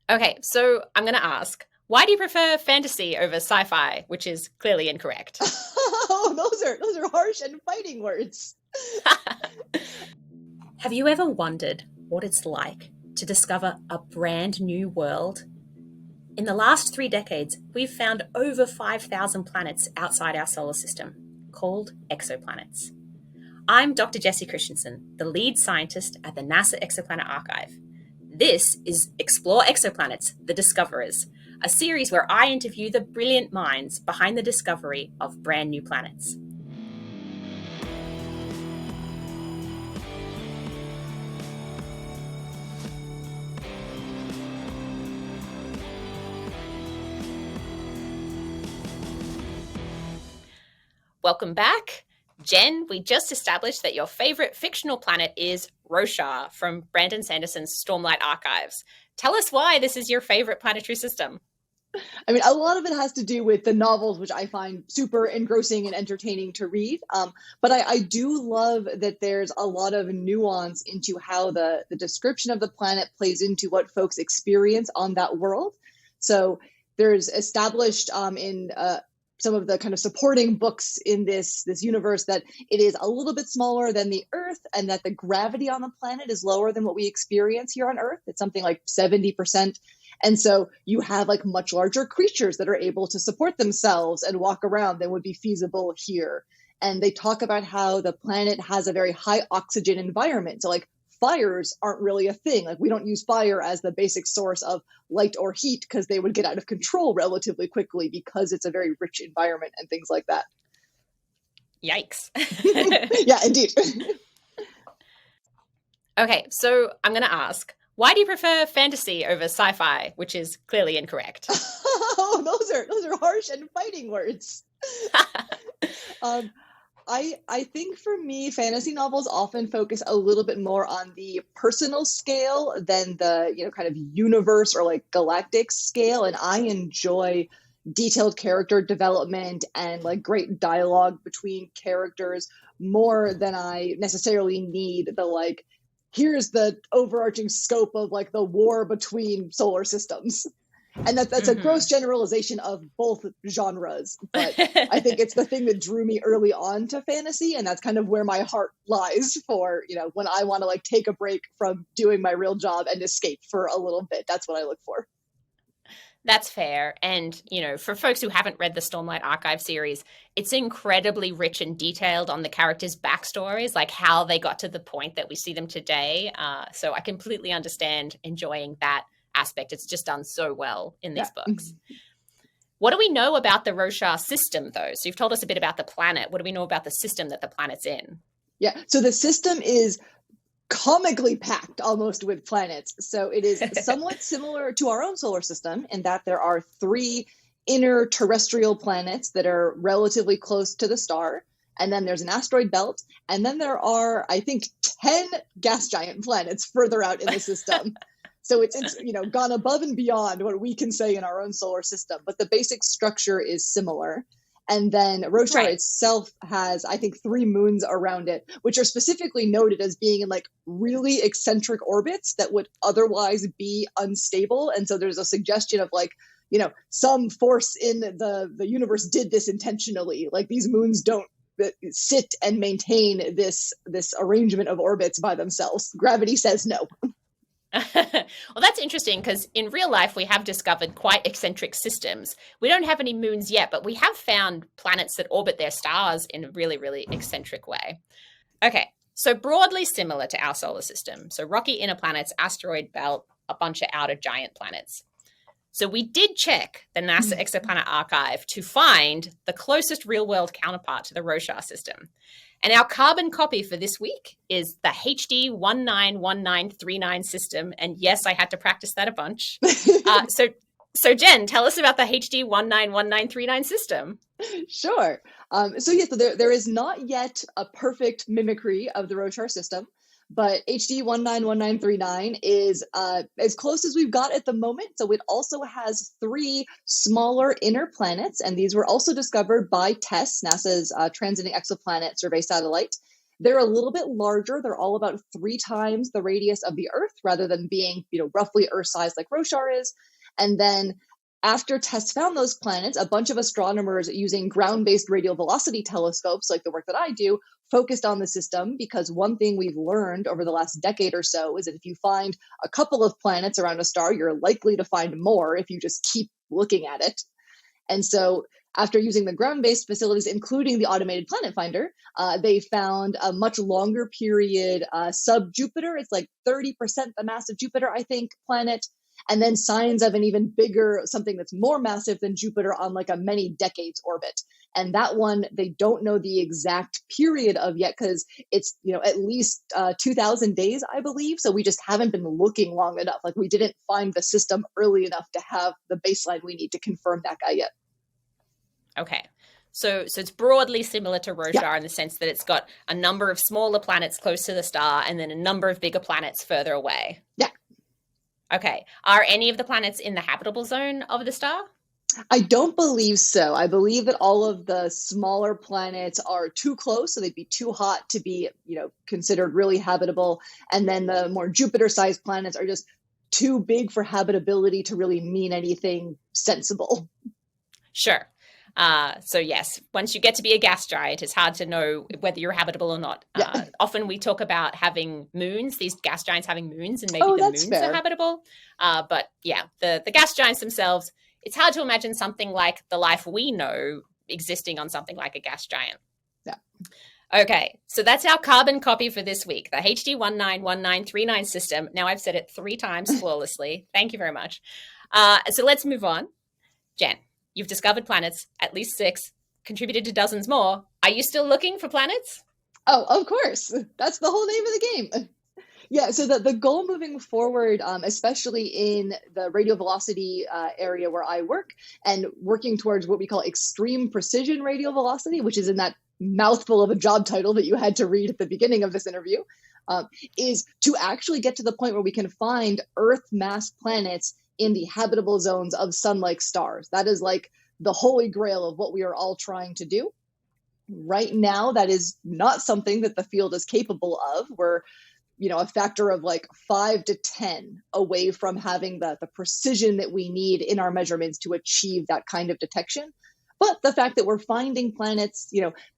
Okay, so I'm going to ask, why do you prefer fantasy over sci-fi, which is clearly incorrect? Oh, those are harsh and fighting words. Have you ever wondered what it's like to discover a brand new world? In the last 3 decades, we've found over 5,000 planets outside our solar system, called exoplanets. I'm Dr. Jessie Christensen, the lead scientist at the NASA Exoplanet Archive. This is Explore Exoplanets, The Discoverers, a series where I interview the brilliant minds behind the discovery of brand new planets. Welcome back. Jen, we just established that your favorite fictional planet is Roshar from Brandon Sanderson's Stormlight Archives. Tell us why this is your favorite planetary system. I mean, a lot of it has to do with the novels, which I find super engrossing and entertaining to read. But I do love that there's a lot of nuance into how the description of the planet plays into what folks experience on that world. So there's established in some of the kind of supporting books in this universe that it is a little bit smaller than the Earth, and that the gravity on the planet is lower than what we experience here on Earth. It's something like 70%. And so you have like much larger creatures that are able to support themselves and walk around than would be feasible here. And they talk about how the planet has a very high oxygen environment. So like fires aren't really a thing. Like we don't use fire as the basic source of light or heat because they would get out of control relatively quickly because it's a very rich environment and things like that. Yikes. Yeah, indeed. Okay, so I'm going to ask, why do you prefer fantasy over sci-fi, which is clearly incorrect? Oh, those are harsh and fighting words. I think for me, fantasy novels often focus a little bit more on the personal scale than the, kind of universe or like galactic scale. And I enjoy detailed character development and like great dialogue between characters more than I necessarily need the like, here's the overarching scope of like the war between solar systems. And that's a gross generalization of both genres. But I think it's the thing that drew me early on to fantasy. And that's kind of where my heart lies for, when I want to like take a break from doing my real job and escape for a little bit. That's what I look for. That's fair. And, for folks who haven't read the Stormlight Archive series, it's incredibly rich and detailed on the characters' backstories, like how they got to the point that we see them today. So I completely understand enjoying that aspect. It's just done so well in these books. What do we know about the Roshar system, though? So you've told us a bit about the planet. What do we know about the system that the planet's in? Yeah, so the system is comically packed almost with planets. So it is somewhat similar to our own solar system in that there are 3 inner terrestrial planets that are relatively close to the star. And then there's an asteroid belt. And then there are, I think, 10 gas giant planets further out in the system. So it's gone above and beyond what we can say in our own solar system. But the basic structure is similar. And then Roshar itself has, I think, 3 moons around it, which are specifically noted as being in like really eccentric orbits that would otherwise be unstable. And so there's a suggestion of like, some force in the universe did this intentionally. Like these moons don't sit and maintain this arrangement of orbits by themselves. Gravity says no. Well, that's interesting because in real life, we have discovered quite eccentric systems. We don't have any moons yet, but we have found planets that orbit their stars in a really, really eccentric way. Okay, so broadly similar to our solar system. So rocky inner planets, asteroid belt, a bunch of outer giant planets. So we did check the NASA Exoplanet Archive to find the closest real-world counterpart to the Roshar system. And our carbon copy for this week is the HD 191939 system. And yes, I had to practice that a bunch. So Jen, tell us about the HD 191939 system. Sure. So there is not yet a perfect mimicry of the Roshar system, but HD 191939 is as close as we've got at the moment. So it also has 3 smaller inner planets, and these were also discovered by TESS, NASA's Transiting Exoplanet Survey Satellite. They're a little bit larger. They're all about 3 times the radius of the Earth rather than being, roughly Earth-sized like Roshar is. And then after TESS found those planets, a bunch of astronomers using ground-based radial velocity telescopes, like the work that I do, focused on the system, because one thing we've learned over the last decade or so is that if you find a couple of planets around a star, you're likely to find more if you just keep looking at it. And so after using the ground-based facilities, including the automated planet finder, they found a much longer period sub-Jupiter. It's like 30% the mass of Jupiter, I think, planet. And then signs of an even bigger, something that's more massive than Jupiter on like a many decades orbit. And that one, they don't know the exact period of yet, because it's, at least 2,000 days, I believe. So we just haven't been looking long enough. Like, we didn't find the system early enough to have the baseline we need to confirm that guy yet. Okay. So it's broadly similar to Roshar in the sense that it's got a number of smaller planets close to the star and then a number of bigger planets further away. Yeah. Okay. Are any of the planets in the habitable zone of the star? I don't believe so. I believe that all of the smaller planets are too close, so they'd be too hot to be, considered really habitable. And then the more Jupiter-sized planets are just too big for habitability to really mean anything sensible. Sure. So yes, once you get to be a gas giant, it's hard to know whether you're habitable or not. Often we talk about having moons, these gas giants having moons, and maybe the moons are habitable. But yeah, the gas giants themselves, it's hard to imagine something like the life we know existing on something like a gas giant. Yeah. Okay, so that's our carbon copy for this week, the HD191939 system. Now I've said it 3 times flawlessly. Thank you very much. So let's move on. Jen, you've discovered planets, at least 6, contributed to dozens more. Are you still looking for planets? Oh, of course. That's the whole name of the game. Yeah, so the goal moving forward, especially in the radial velocity area where I work, and working towards what we call extreme precision radial velocity, which is in that mouthful of a job title that you had to read at the beginning of this interview, is to actually get to the point where we can find Earth-mass planets in the habitable zones of sun-like stars. That is like the holy grail of what we are all trying to do. Right now, that is not something that the field is capable of. We're, a factor of like 5 to 10 away from having the precision that we need in our measurements to achieve that kind of detection. But the fact that we're finding planets,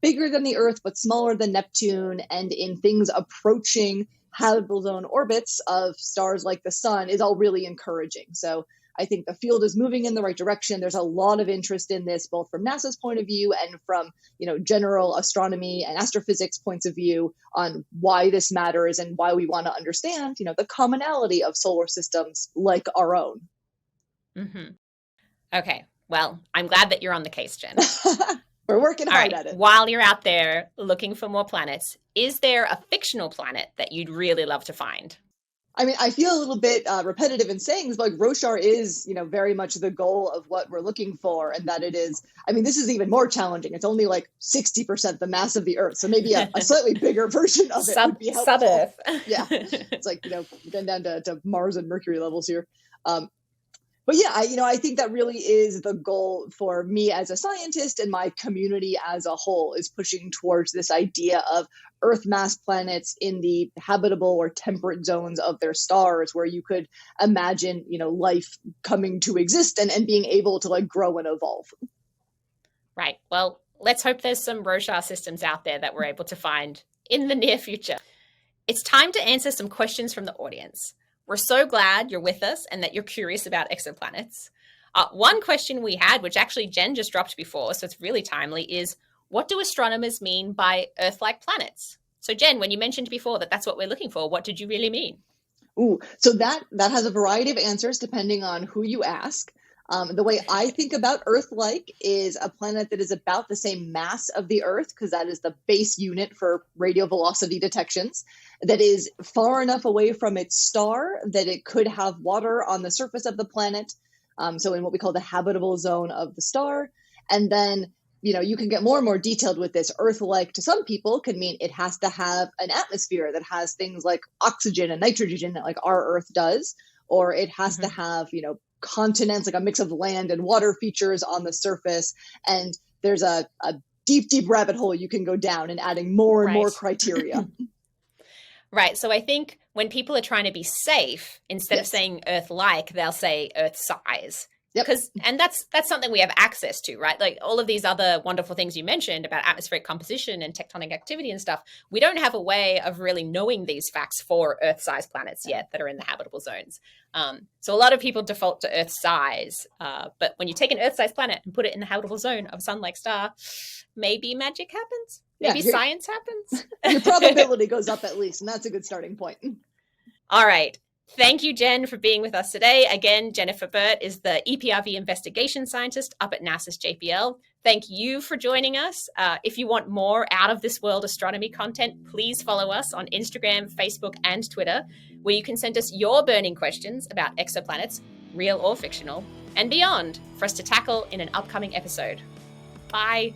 bigger than the Earth, but smaller than Neptune, and in things approaching habitable zone orbits of stars like the sun is all really encouraging. So I think the field is moving in the right direction. There's a lot of interest in this, both from NASA's point of view and from, general astronomy and astrophysics points of view, on why this matters and why we want to understand, the commonality of solar systems like our own. Mm-hmm. Okay. Well, I'm glad that you're on the case, Jen. We're working hard at it. While you're out there looking for more planets, is there a fictional planet that you'd really love to find? I mean, I feel a little bit repetitive in saying this, but like Roshar is, very much the goal of what we're looking for, and that it is, this is even more challenging. It's only like 60% the mass of the Earth. So maybe a slightly bigger version of it would be helpful. Sub-Earth. Yeah. It's like, getting down to Mars and Mercury levels here. But yeah, I think that really is the goal for me as a scientist and my community as a whole, is pushing towards this idea of Earth mass planets in the habitable or temperate zones of their stars, where you could imagine, life coming to exist and being able to like grow and evolve. Right. Well, let's hope there's some Roshar systems out there that we're able to find in the near future. It's time to answer some questions from the audience. We're so glad you're with us and that you're curious about exoplanets. One question we had, which actually Jen just dropped before, so it's really timely, is what do astronomers mean by Earth-like planets? So Jen, when you mentioned before that that's what we're looking for, what did you really mean? Ooh, so that has a variety of answers depending on who you ask. The way I think about Earth-like is a planet that is about the same mass of the Earth, because that is the base unit for radial velocity detections, that is far enough away from its star that it could have water on the surface of the planet, so in what we call the habitable zone of the star. And then, you can get more and more detailed with this. Earth-like to some people can mean it has to have an atmosphere that has things like oxygen and nitrogen that like our Earth does, or it has to have, continents, like a mix of land and water features on the surface. And there's a deep, deep rabbit hole you can go down and adding more and more Right. criteria. Right. So I think when people are trying to be safe, instead of Yes. saying Earth-like, they'll say Earth-size. Yep. And that's something we have access to, right? Like all of these other wonderful things you mentioned about atmospheric composition and tectonic activity and stuff. We don't have a way of really knowing these facts for Earth-sized planets yet that are in the habitable zones. So a lot of people default to Earth size, but when you take an Earth-sized planet and put it in the habitable zone of a sun-like star, maybe magic happens. Maybe science happens. Your probability goes up at least, and that's a good starting point. All right. Thank you, Jen, for being with us today. Again, Jennifer Burt is the EPRV investigation scientist up at NASA's JPL. Thank you for joining us. If you want more out of this world astronomy content, please follow us on Instagram, Facebook, and Twitter, where you can send us your burning questions about exoplanets, real or fictional, and beyond, for us to tackle in an upcoming episode. Bye.